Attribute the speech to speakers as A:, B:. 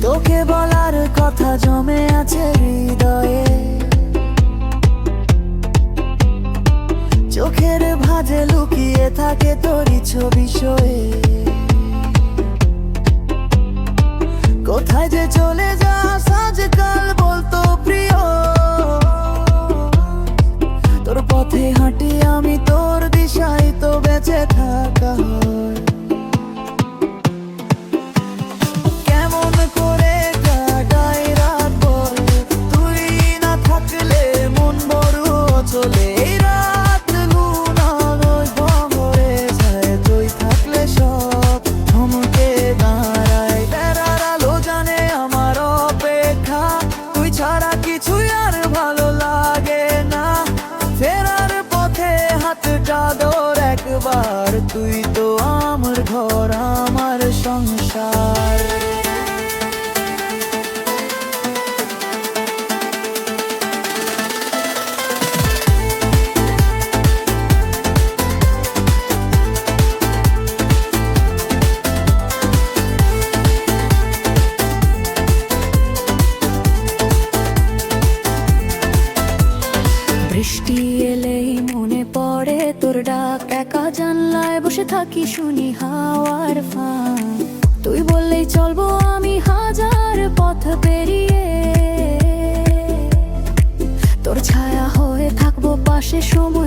A: তোকে বলার কথা জমে আছে হৃদয়ে, চোখের ভাঁজে লুকিয়ে থাকে তোরই ছবি শোয়ে। কোথায় যে চলে যাস আজকাল বলতো প্রিয়, তোর পথে হাঁটি আমি, তোর দিশায় তো বেঁচে থাকা হয়। কেমন করে কাটাই রাত বল, তুই না থাকলে মন বড় চলে। এই রাত লুনানোয় ভরে যায়, তুই থাকলে সব থমকে দাঁড়ায়। বেড়ার আলো জানে আমার অপেক্ষা, তুই ছাড়া কিছুই আর ভালো লাগে না। ফেরার পথে হাতটা ধর একবার, তুই তো আমার ঘর আমার সংসার। বৃষ্টি এলেই মনে পড়ে তোর ডাক, একা জানলায় বসে থাকি শুনি হাওয়ার ফাঁক। তুই বললেই চলবো আমি হাজার পথ পেরিয়ে, তোর ছায়া হয়ে থাকবো পাশে সময়